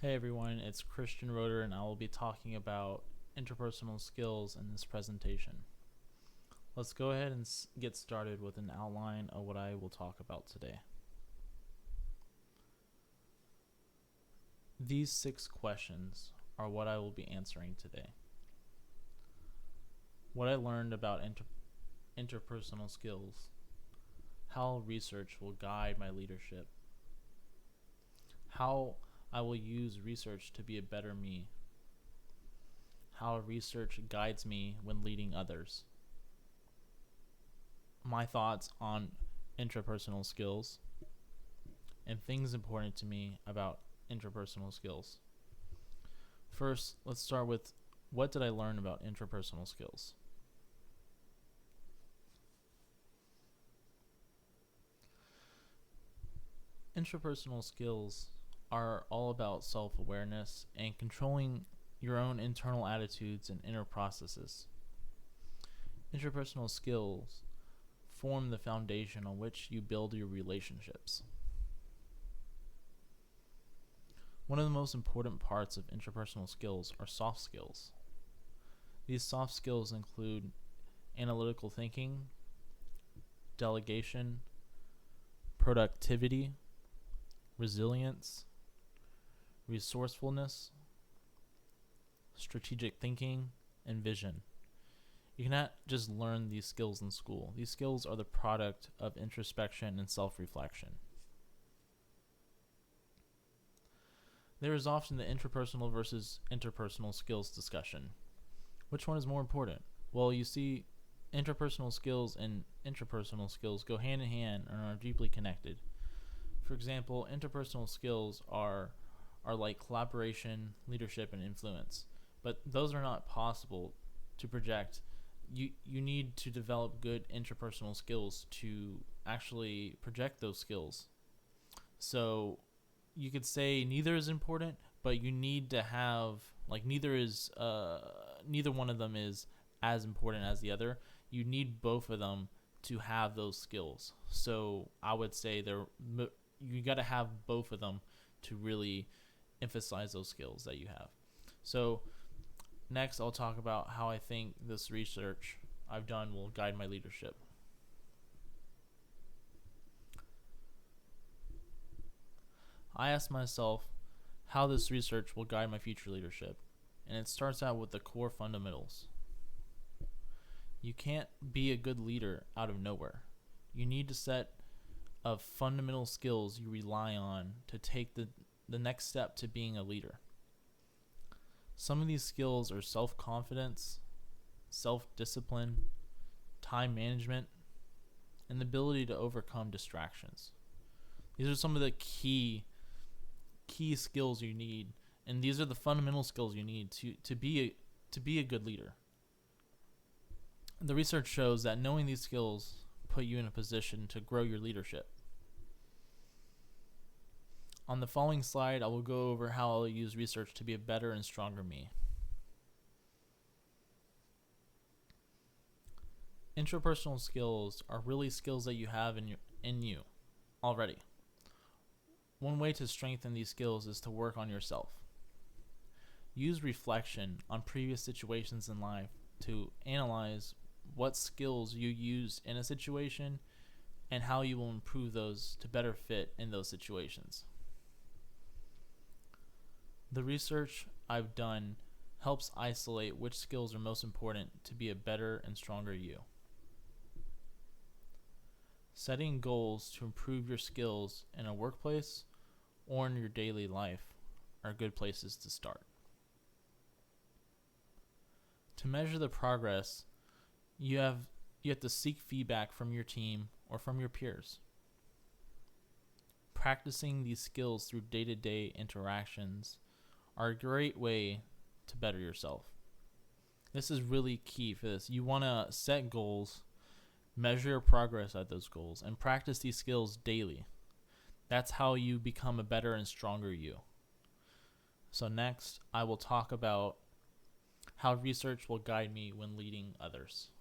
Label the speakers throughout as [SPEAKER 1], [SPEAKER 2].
[SPEAKER 1] Hey everyone, it's Christian Roeder and I will be talking about interpersonal skills in this presentation. Let's go ahead and get started with an outline of what I will talk about today. These 6 questions are what I will be answering today. What I learned about interpersonal skills, how research will guide my leadership, how I will use research to be a better me, how research guides me when leading others, my thoughts on intrapersonal skills, and things important to me about interpersonal skills. First, let's start with what did I learn about interpersonal skills? Interpersonal skills are all about self-awareness and controlling your own internal attitudes and inner processes. Interpersonal skills form the foundation on which you build your relationships. One of the most important parts of interpersonal skills are soft skills. These soft skills include analytical thinking, delegation, productivity, resilience, resourcefulness, strategic thinking, and vision. You cannot just learn these skills in school. These skills are the product of introspection and self-reflection. There is often the intrapersonal versus interpersonal skills discussion. Which one is more important? Well, you see, interpersonal skills and intrapersonal skills go hand in hand and are deeply connected. For example, interpersonal skills are like collaboration, leadership, and influence. But those are not possible to project. You need to develop good interpersonal skills to actually project those skills. So you could say neither is important, but you need to have neither one of them is as important as the other. You need both of them to have those skills. So I would say you got to have both of them to really emphasize those skills that you have. So next, I'll talk about how I think this research I've done will guide my leadership. I asked myself how this research will guide my future leadership, and it starts out with the core fundamentals. You can't be a good leader out of nowhere. You need a set of fundamental skills you rely on to take the next step to being a leader. Some of these skills are self-confidence, self-discipline, time management, and the ability to overcome distractions. These are some of the key skills you need, and these are the fundamental skills you need to be a good leader. The research shows that knowing these skills put you in a position to grow your leadership. On the following slide, I will go over how I'll use research to be a better and stronger me. Intrapersonal skills are really skills that you have in you already. One way to strengthen these skills is to work on yourself. Use reflection on previous situations in life to analyze what skills you used in a situation and how you will improve those to better fit in those situations. The research I've done helps isolate which skills are most important to be a better and stronger you. Setting goals to improve your skills in a workplace or in your daily life are good places to start. To measure the progress, you have to seek feedback from your team or from your peers. Practicing these skills through day-to-day interactions are a great way to better yourself. This is really key for this. You want to set goals, measure your progress at those goals, and practice these skills daily. That's how you become a better and stronger you. So next, I will talk about how research will guide me when leading others.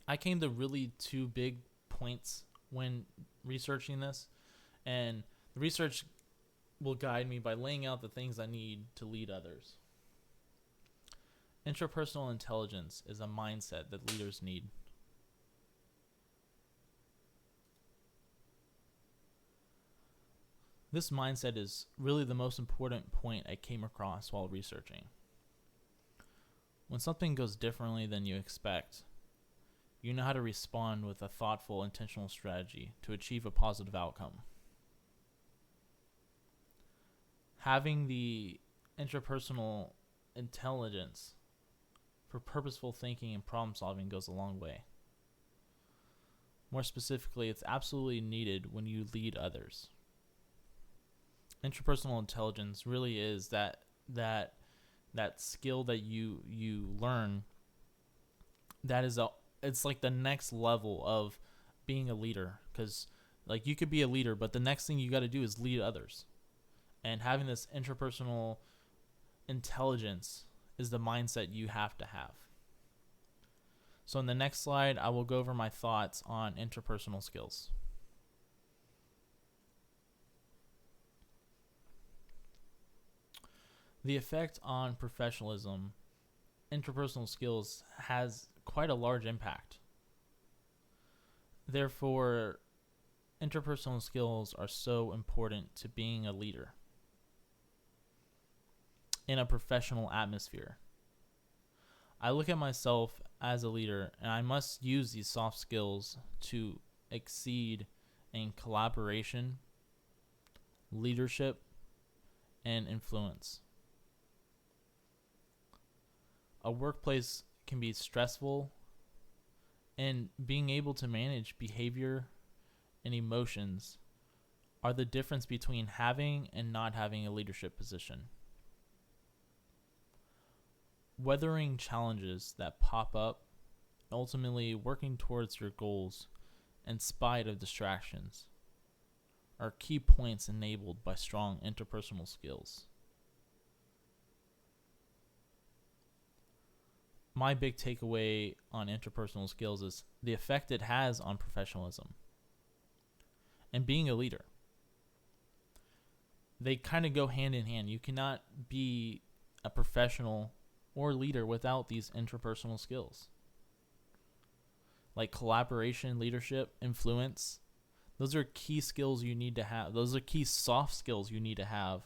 [SPEAKER 1] I came to really 2 big points when researching this, and The research will guide me by laying out the things I need to lead others. Intrapersonal intelligence is a mindset that leaders need. This mindset is really the most important point I came across while researching. When something goes differently than you expect, you know how to respond with a thoughtful, intentional strategy to achieve a positive outcome. Having the intrapersonal intelligence for purposeful thinking and problem solving goes a long way. More specifically, it's absolutely needed when you lead others. Intrapersonal intelligence really is that skill that you learn. It's like the next level of being a leader, because like you could be a leader, but the next thing you got to do is lead others. And having this intrapersonal intelligence is the mindset you have to have. So in the next slide, I will go over my thoughts on interpersonal skills. The effect on professionalism, interpersonal skills has quite a large impact. Therefore, interpersonal skills are so important to being a leader in a professional atmosphere. I look at myself as a leader, and I must use these soft skills to exceed in collaboration, leadership, and influence. A workplace can be stressful, and being able to manage behavior and emotions are the difference between having and not having a leadership position. Weathering challenges that pop up, ultimately working towards your goals in spite of distractions, are key points enabled by strong interpersonal skills. My big takeaway on interpersonal skills is the effect it has on professionalism and being a leader. They kind of go hand in hand. You cannot be a professional or leader without these interpersonal skills. Like collaboration, leadership, influence. Those are key skills you need to have. Those are key soft skills you need to have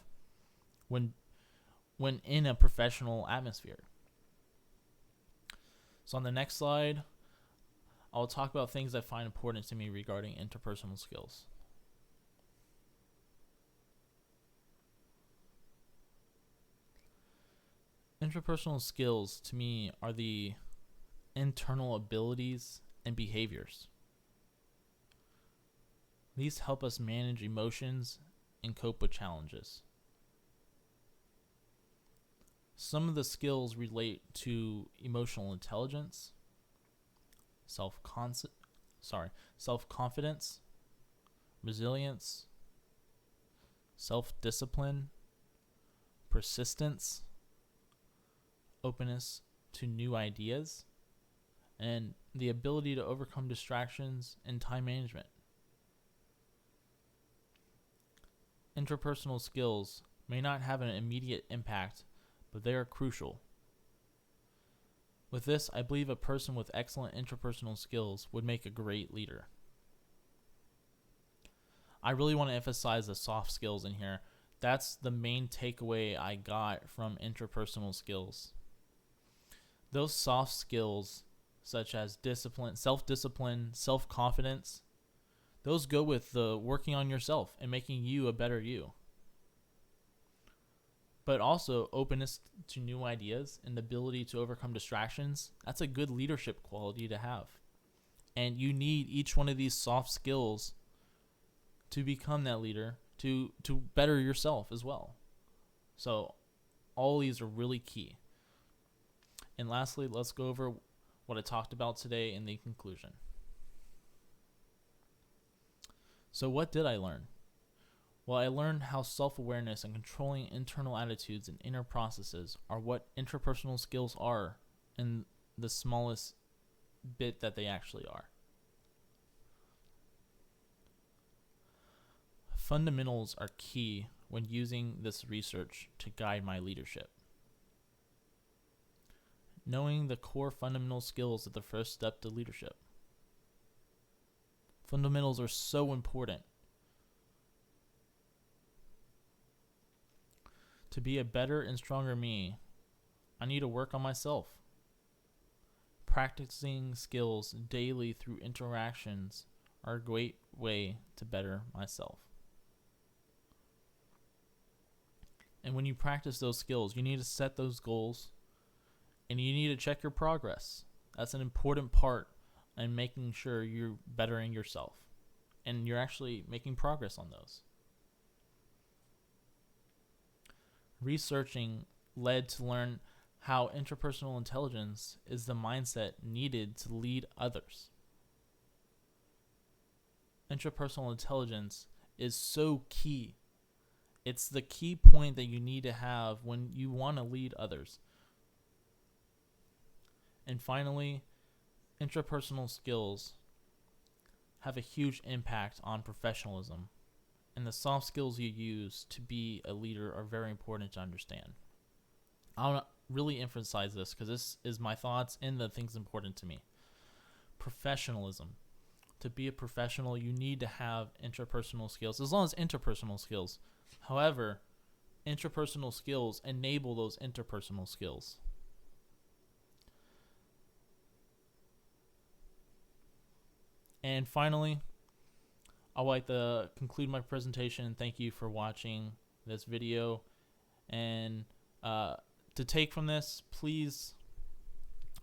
[SPEAKER 1] when in a professional atmosphere. So on the next slide, I'll talk about things I find important to me regarding interpersonal skills. Interpersonal skills to me are the internal abilities and behaviors. These help us manage emotions and cope with challenges. Some of the skills relate to emotional intelligence, self-confidence, resilience, self-discipline, persistence, openness to new ideas, and the ability to overcome distractions and time management. Interpersonal skills may not have an immediate impact, but they are crucial. With this, I believe a person with excellent interpersonal skills would make a great leader. I really want to emphasize the soft skills in here. That's the main takeaway I got from interpersonal skills. Those soft skills, such as discipline, self-discipline, self-confidence, those go with the working on yourself and making you a better you. But also openness to new ideas and the ability to overcome distractions, that's a good leadership quality to have. And you need each one of these soft skills to become that leader, to better yourself as well. So all these are really key. And lastly, let's go over what I talked about today in the conclusion. So what did I learn? Well, I learned how self-awareness and controlling internal attitudes and inner processes are what interpersonal skills are in the smallest bit that they actually are. Fundamentals are key when using this research to guide my leadership. Knowing the core fundamental skills is the first step to leadership. Fundamentals are so important. To be a better and stronger me, I need to work on myself. Practicing skills daily through interactions are a great way to better myself. And when you practice those skills, you need to set those goals and you need to check your progress. That's an important part in making sure you're bettering yourself and you're actually making progress on those. Researching led to learn how interpersonal intelligence is the mindset needed to lead others. Interpersonal intelligence is so key. It's the key point that you need to have when you want to lead others. And finally, intrapersonal skills have a huge impact on professionalism, and the soft skills you use to be a leader are very important to understand. I want to really emphasize this because this is my thoughts and the things important to me. Professionalism. To be a professional, you need to have interpersonal skills, as long as interpersonal skills. However, interpersonal skills enable those interpersonal skills. And finally, I'd like to conclude my presentation. Thank you for watching this video. And to take from this, please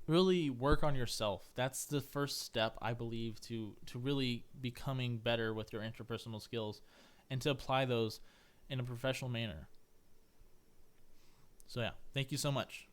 [SPEAKER 1] really work on yourself. That's the first step, I believe, to really becoming better with your interpersonal skills and to apply those in a professional manner. So yeah, thank you so much.